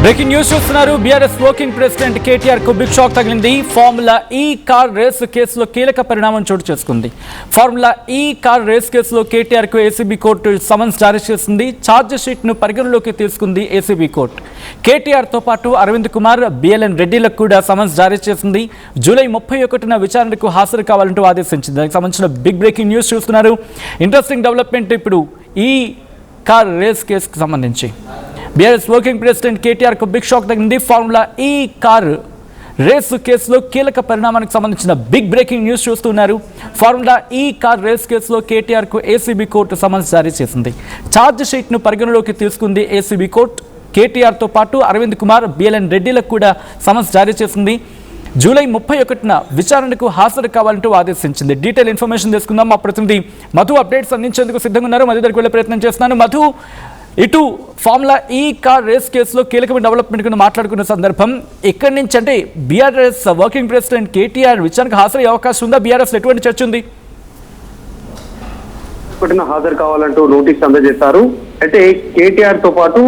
Breaking news చూస్తున్నారు. BRS working president KTR కు big shock తగిలింది. ఫార్ములా ఈ కార్ రేసు కేసులో కీలక పరిణామం చోటు చేసుకుంది. ఫార్ములా ఈ కార్ రేసు కేసులో కేటీఆర్ కు ఏసీబీ కోర్టు సమన్స్ జారీ చేసింది. ఛార్జ్ షీట్ ను పరిగణలోకి తీసుకుంది ఏసీబీ కోర్టు. కేటీఆర్ తో పాటు అరవింద్ కుమార్, బిఎల్ఎన్ రెడ్డిలకు కూడా సమన్స్ జారీ చేసింది. జూలై 31న విచారణకు హాజరు కావాలంటూ ఆదేశించింది. దానికి సంబంధించిన బిగ్ బ్రేకింగ్ న్యూస్ చూస్తున్నారు. ఇంట్రెస్టింగ్ డెవలప్మెంట్ ఇప్పుడు ఈ కార్ రేస్ కేసుకు సంబంధించి బీఆర్ఎస్ వర్కింగ్ ప్రెసిడెంట్ కేటీఆర్ కు బిగ్ షాక్ తగిలింది. ఫార్ములా ఈ కార్ రేసు కేసులో కీలక పరిణామానికి సంబంధించిన బిగ్ బ్రేకింగ్ న్యూస్ చూస్తున్నారు. ఫార్ములా ఈ కార్ రేస్ కేసులో కేటీఆర్ కు ఏసీబీ కోర్టు సమన్స్ జారీ చేసింది. ఛార్జ్ షీట్ ను పరిగణలోకి తీసుకుంది ఏసీబీ కోర్టు. కేటీఆర్ తో పాటు అరవింద్ కుమార్, బిఎల్ఎన్ రెడ్డిలకు కూడా సమన్స్ జారీ చేసింది. జూలై 31న విచారణకు హాజరు కావాలంటూ ఆదేశించింది. డీటెయిల్ ఇన్ఫర్మేషన్ తీసుకుందాం. మా ప్రతినిధి మధు అప్డేట్స్ అందించేందుకు సిద్ధంగా ఉన్నారు. మధు దగ్గరికి వెళ్ళే ప్రయత్నం చేస్తున్నాను. మధు, ఇటు ఫార్ములా ఈ కార్ రేస్ కేసులో కీలకమైన డెవలప్మెంట్ కింద మాట్లాడుకున్న సందర్భం ఇక్కడి నుంచి అంటే బీఆర్ఎస్ వర్కింగ్ ప్రెసిడెంట్ కేటీఆర్ విచారణకు హాజరయ్యే అవకాశం ఉందా? బీఆర్ఎస్ ఎటువంటి చర్చ ఉంది? హాజరు కావాలంటూ నోటీస్ అందజేశారు. అయితే కేటీఆర్ తో పాటు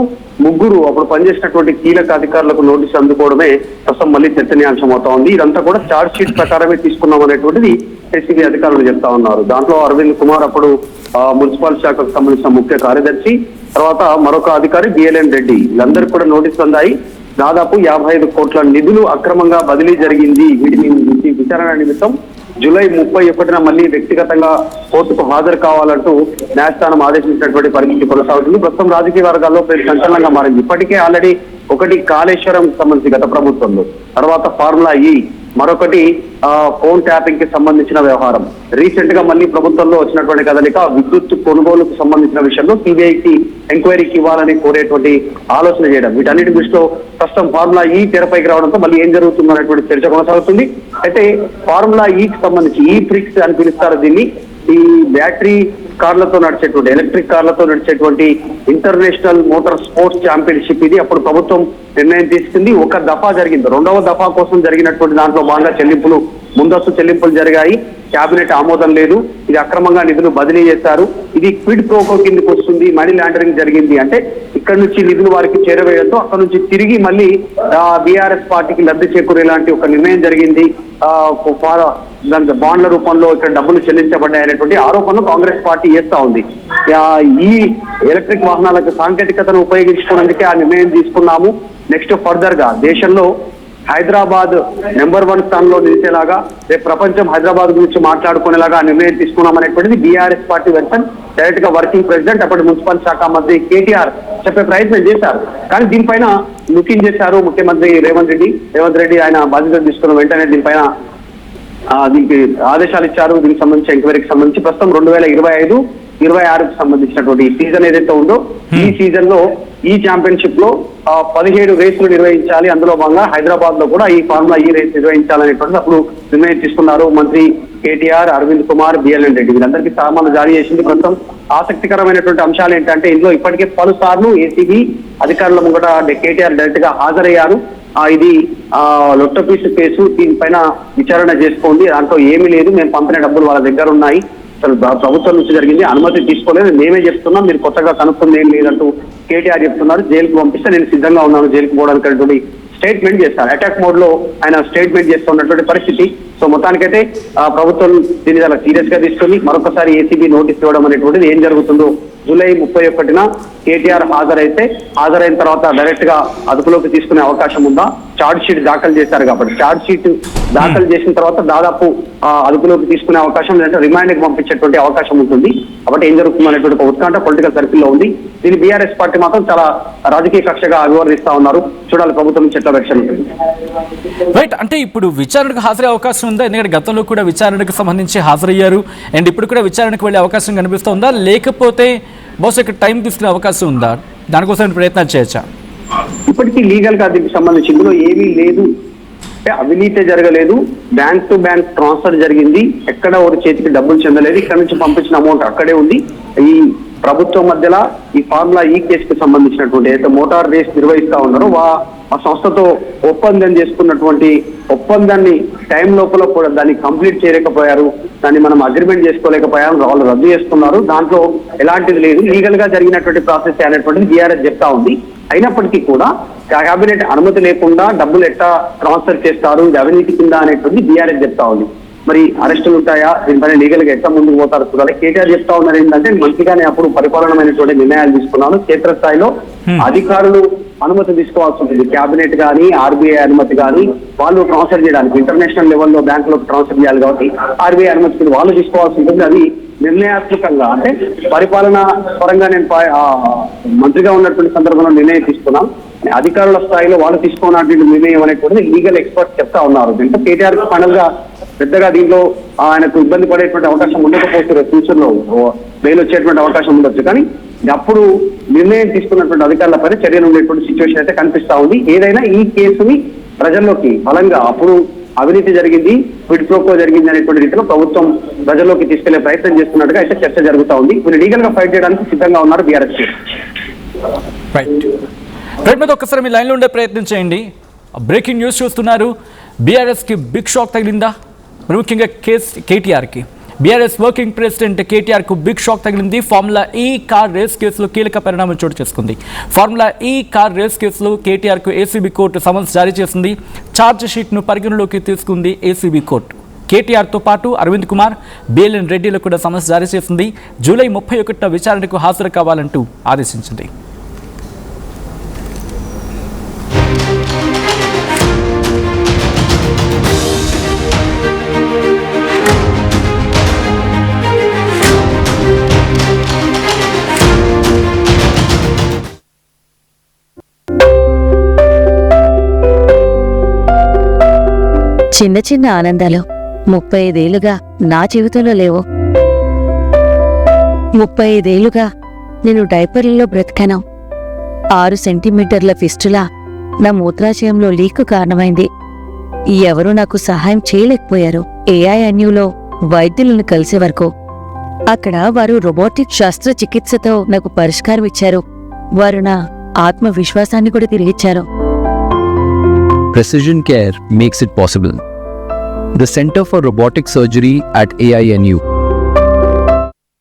ముగ్గురు అప్పుడు పనిచేసినటువంటి కీలక అధికారులకు నోటీస్ అందుకోవడమే ప్రస్తుతం మళ్ళీ చర్చనీయాంశం అవుతా ఉంది. ఇదంతా కూడా ఛార్జ్ షీట్ ప్రకారమే తీసుకున్నాం అనేటువంటిది ఏసీబీ అధికారులు చెప్తా ఉన్నారు. దాంట్లో అరవింద్ కుమార్ అప్పుడు మున్సిపల్ శాఖకు సంబంధించిన ముఖ్య కార్యదర్శి, తర్వాత మరొక అధికారి బిఎల్ఎన్ రెడ్డి, వీళ్ళందరికీ కూడా నోటీసులు అందాయి. దాదాపు 55 కోట్ల నిధులు అక్రమంగా బదిలీ జరిగింది. వీటిని విచారణ నిమిత్తం జూలై 31న మళ్ళీ వ్యక్తిగతంగా కోర్టుకు హాజరు కావాలంటూ న్యాయస్థానం ఆదేశించినటువంటి పరిస్థితి కొనసాగుతుంది. ప్రస్తుతం రాజకీయ వర్గాల్లో సంచలనంగా మారింది. ఇప్పటికే ఆల్రెడీ ఒకటి కాళేశ్వరం సంబంధించి గత ప్రభుత్వంలో, తర్వాత ఫార్ములా ఈ, మరొకటి ఫోన్ ట్యాపింగ్ కి సంబంధించిన వ్యవహారం. రీసెంట్ గా మళ్ళీ ప్రభుత్వంలో వచ్చినటువంటి కదలిక విద్యుత్ కొనుగోలుకు సంబంధించిన విషయంలో సిబిఐకి ఎంక్వైరీకి ఇవ్వాలని కోరేటువంటి ఆలోచన చేయడం. వీటన్నిటి దృష్టిలో ప్రస్తుతం ఫార్ములా ఈ తెరపైకి రావడంతో మళ్ళీ ఏం జరుగుతుంది అనేటువంటి చర్చ కొనసాగుతుంది. అయితే ఫార్ములా ఈకి సంబంధించి ఈ ఫ్రిక్స్ అని పిలుస్తారు దీన్ని. ఈ బ్యాటరీ కార్లతో నడిచేటువంటి, ఎలక్ట్రిక్ కార్లతో నడిచేటువంటి ఇంటర్నేషనల్ మోటార్ స్పోర్ట్స్ ఛాంపియన్షిప్ ఇది. అప్పుడు ప్రభుత్వం నిర్ణయం తీసుకుంది. ఒక దఫా జరిగింది. రెండవ దఫా కోసం జరిగినటువంటి దాంట్లో భాగంగా ముందస్తు చెల్లింపులు జరిగాయి. కేబినెట్ ఆమోదం లేదు. ఇది అక్రమంగా నిధులు బదిలీ చేశారు. ఇది క్విడ్ ప్రోకో కిందకి వస్తుంది. మనీ లాండరింగ్ జరిగింది. అంటే ఇక్కడ నుంచి నిధులు వారికి చేరవేయడంతో అక్కడ నుంచి తిరిగి మళ్ళీ బీఆర్ఎస్ పార్టీకి లబ్ధి చేకూరేలాంటి ఒక నిర్ణయం జరిగింది. బాండ్ల రూపంలో ఇక్కడ డబ్బులు చెల్లించబడ్డాయి అనేటువంటి ఆరోపణలు కాంగ్రెస్ పార్టీ చేస్తా ఉంది. ఈ ఎలక్ట్రిక్ వాహనాలకు సాంకేతికతను ఉపయోగించుకున్నందుకే ఆ నిర్ణయం తీసుకున్నాము. నెక్స్ట్ ఫర్దర్ గా దేశంలో హైదరాబాద్ నెంబర్ 1 స్థానంలో నిలిచేలాగా, రేపు ప్రపంచం హైదరాబాద్ గురించి మాట్లాడుకునేలాగా నిర్ణయం తీసుకున్నాం అనేటువంటిది బీఆర్ఎస్ పార్టీ వెర్షన్. డైరెక్ట్ గా వర్కింగ్ ప్రెసిడెంట్ అప్పటి మున్సిపల్ శాఖ మంత్రి కేటీఆర్ చెప్పే ప్రయత్నం చేశారు. కానీ దీనిపైన లుకింగ్ చేశారు ముఖ్యమంత్రి రేవంత్ రెడ్డి. ఆయన బాధ్యత తీసుకున్న వెంటనే దీనిపైన దీనికి ఆదేశాలు ఇచ్చారు. దీనికి సంబంధించి ఎంక్వైరీకి సంబంధించి ప్రస్తుతం 2025-26కు సంబంధించినటువంటి సీజన్ ఏదైతే ఉందో ఈ సీజన్ లో ఈ ఛాంపియన్షిప్ లో 17 రేసులు నిర్వహించాలి. అందులో భాగంగా హైదరాబాద్ లో కూడా ఈ ఫార్ములా ఈ రేస్ నిర్వహించాలనేటువంటి అప్పుడు నిర్ణయం తీసుకున్నారు మంత్రి కేటీఆర్, అరవింద్ కుమార్, బిఎల్ఎన్ రెడ్డి. వీళ్ళందరికీ సామాన్లు జారీ చేసింది. ప్రస్తుతం ఆసక్తికరమైనటువంటి అంశాలు ఏంటంటే ఇందులో ఇప్పటికే పలుసార్లు ఏసీబీ అధికారుల ముంగట కేటీఆర్ డైరెక్ట్ గా హాజరయ్యారు. ఇది లొట్టపీసు కేసు, దీనిపైన విచారణ చేసుకోండి, దాంట్లో ఏమీ లేదు, మేము పంపిన డబ్బులు వాళ్ళ దగ్గర ఉన్నాయి, అసలు ప్రభుత్వం నుంచి జరిగింది, అనుమతి తీసుకోలేదు, మేమే చెప్తున్నాం, మీరు కొత్తగా కనుక్కుంది ఏం లేదంటూ కేటీఆర్ చెప్తున్నారు. జైలుకు పంపిస్తే నేను సిద్ధంగా ఉన్నాను జైలుకు పోవడానికి స్టేట్మెంట్ చేస్తారు. అటాక్ మోడ్ లో ఆయన స్టేట్మెంట్ చేస్తున్నటువంటి పరిస్థితి. సో మొత్తానికైతే ప్రభుత్వం దీన్ని చాలా సీరియస్ గా తీసుకుని మరొకసారి ఏసీబీ నోటీస్ ఇవ్వడం అనేటువంటిది ఏం జరుగుతుందో జూలై 31న కేటీఆర్ హాజరైన తర్వాత డైరెక్ట్ గా అదుపులోకి తీసుకునే అవకాశం ఉందా? ఛార్జ్ షీట్ దాఖలు చేశారు కాబట్టి ఛార్జ్ షీట్ దాఖలు చేసిన తర్వాత దాదాపు అదుపులోకి తీసుకునే అవకాశం, లేదంటే రిమాండ్ కి పంపించేటువంటి అవకాశం ఉంటుంది. కాబట్టి ఏం జరుగుతుంది అనేటువంటి ఒక ఉత్కంఠ పొలిటికల్ సర్కిల్ లో ఉంది. దీన్ని బీఆర్ఎస్ పార్టీ మాత్రం చాలా రాజకీయ కక్షగా అభివర్ణిస్తా ఉన్నారు. చూడాలి ప్రభుత్వం నుంచి ఎట్లా రక్షణ ఉంటుంది. రైట్, అంటే ఇప్పుడు విచారణకు హాజరయ్యే అవకాశం ఉందా? ఎందుకంటే గతంలో కూడా విచారణకు సంబంధించి హాజరయ్యారు అండ్ ఇప్పుడు కూడా విచారణకు వెళ్ళే అవకాశం కనిపిస్తుందా? లేకపోతే బహుశా ఇక్కడ టైం తీసుకునే అవకాశం ఉందా? దానికోసం ప్రయత్నాలు చేయొచ్చా? ఇప్పటికీ లీగల్ గా దీనికి సంబంధించి ఇందులో ఏమీ లేదు. అవినీతి జరగలేదు, బ్యాంక్ టు బ్యాంక్ ట్రాన్స్ఫర్ జరిగింది, ఎక్కడ ఒక చేతికి డబ్బులు చెందలేదు, ఇక్కడ నుంచి పంపించిన అమౌంట్ అక్కడే ఉంది. ఈ ప్రభుత్వం మధ్యలో ఈ ఫార్ములా ఈ కేసుకు సంబంధించినటువంటి ఏదైతే మోటార్ రేస్ నిర్వహిస్తా ఉన్నారో ఆ సంస్థతో ఒప్పందం చేసుకున్నటువంటి ఒప్పందాన్ని టైం లోపల కూడా దాన్ని కంప్లీట్ చేయలేకపోయారు, దాన్ని మనం అగ్రిమెంట్ చేసుకోలేకపోయాం, వాళ్ళు రద్దు చేసుకున్నారు. దాంట్లో ఎలాంటిది లేదు, లీగల్ గా జరిగినటువంటి ప్రాసెస్ అనేటువంటిది బీఆర్ఎస్ చెప్తా ఉంది. అయినప్పటికీ కూడా కేబినెట్ అనుమతి లేకుండా డబ్బులు ఎట్లా ట్రాన్స్ఫర్ చేస్తారు, ఇది అవినీతి కింద అనేటువంటి బీఆర్ఎస్ చెప్తా ఉంది. మరి అరెస్టులు ఉంటాయా, దీనిపైన లీగల్ గా ఎట్లా ముందుకు పోతారు చూడాలి. కేటీఆర్ చెప్తా ఉన్నారు ఏంటంటే మంత్రిగానే అప్పుడు పరిపాలనమైనటువంటి నిర్ణయాలు తీసుకున్నాను, క్షేత్రస్థాయిలో అధికారులు అనుమతి తీసుకోవాల్సి ఉంటుంది. కేబినెట్ కానీ ఆర్బీఐ అనుమతి కానీ వాళ్ళు ట్రాన్స్ఫర్ చేయడానికి ఇంటర్నేషనల్ లెవెల్లో బ్యాంకులకు ట్రాన్స్ఫర్ చేయాలి కాబట్టి ఆర్బీఐ అనుమతి వాళ్ళు తీసుకోవాల్సి ఉంటుంది. అది నిర్ణయాత్మకంగా అంటే పరిపాలన పరంగా నేను మంత్రిగా ఉన్నటువంటి సందర్భంలో నిర్ణయం తీసుకున్నాం, అధికారుల స్థాయిలో వాళ్ళు తీసుకున్నటువంటి నిర్ణయం అనేటువంటి లీగల్ ఎక్స్పర్ట్స్ చెప్తా ఉన్నారు. దీంతో కేటీఆర్ ఫైనల్ గా పెద్దగా దీంట్లో ఆయనకు ఇబ్బంది పడేటువంటి అవకాశం ఉండకపోవచ్చు, ఫ్యూచర్ లో బెయిల్ వచ్చేటువంటి అవకాశం ఉండొచ్చు. కానీ అప్పుడు నిర్ణయం తీసుకున్నటువంటి అధికారులపైన చర్యలు ఉండేటువంటి సిచ్యువేషన్ అయితే కనిపిస్తా ఉంది. ఏదైనా ఈ కేసుని ప్రజల్లోకి బలంగా అప్పుడు అవినీతి జరిగింది, క్విడ్ ప్రోకో జరిగింది అనేటువంటి రీతిలో ప్రభుత్వం ప్రజల్లోకి తీసుకెళ్లే ప్రయత్నం చేస్తున్నట్టుగా అయితే చర్చ జరుగుతా ఉంది. వీళ్ళు లీగల్ గా ఫైట్ చేయడానికి సిద్ధంగా ఉన్నారు బీఆర్ఎస్. రైట్ మీద ఒక్కసారి మీ లైన్లో ఉండే ప్రయత్నం చేయండి. బ్రేకింగ్ న్యూస్ చూస్తున్నారు. బీఆర్ఎస్కి బిగ్ షాక్ తగిలిందా? ముఖ్యంగా కేటీఆర్కి బీఆర్ఎస్ వర్కింగ్ ప్రెసిడెంట్ కేటీఆర్కు బిగ్ షాక్ తగిలింది. ఫార్ములా ఈ కార్ రేస్ కేసులో కీలక పరిణామం చోటు చేసుకుంది. ఫార్ములా ఈ కార్ రేస్ కేసులో కేటీఆర్కు ఏసీబీ కోర్టు సమన్స్ జారీ చేసింది. ఛార్జ్ షీట్ను పరిగణలోకి తీసుకుంది ఏసీబీ కోర్టు. కేటీఆర్తో పాటు అరవింద్ కుమార్, బిఎల్ఎన్ రెడ్డిలకు కూడా సమన్స్ జారీ చేసింది. జూలై 31న విచారణకు హాజరు కావాలంటూ ఆదేశించింది. చిన్న చిన్న ఆనందాలు 35 ఏళ్లుగా నా జీవితంలో లేవు. 35 ఏళ్లుగా నేను డైపర్లలో బ్రతికాను. 6 సెంటీమీటర్ల ఫిస్టులా నా మూత్రాశయంలో లీకు కారణమైంది. ఎవరూ నాకు సహాయం చేయలేకపోయారు. ఏఐఎన్యూలో వైద్యులను కలిసే వరకు అక్కడ వారు రోబోటిక్ శస్త్రచికిత్సతో నాకు పరిష్కారం ఇచ్చారు. వారు నా ఆత్మవిశ్వాసాన్ని కూడా తిరిగిచ్చారు. Precision Care makes it possible. The Center for Robotic Surgery at AINU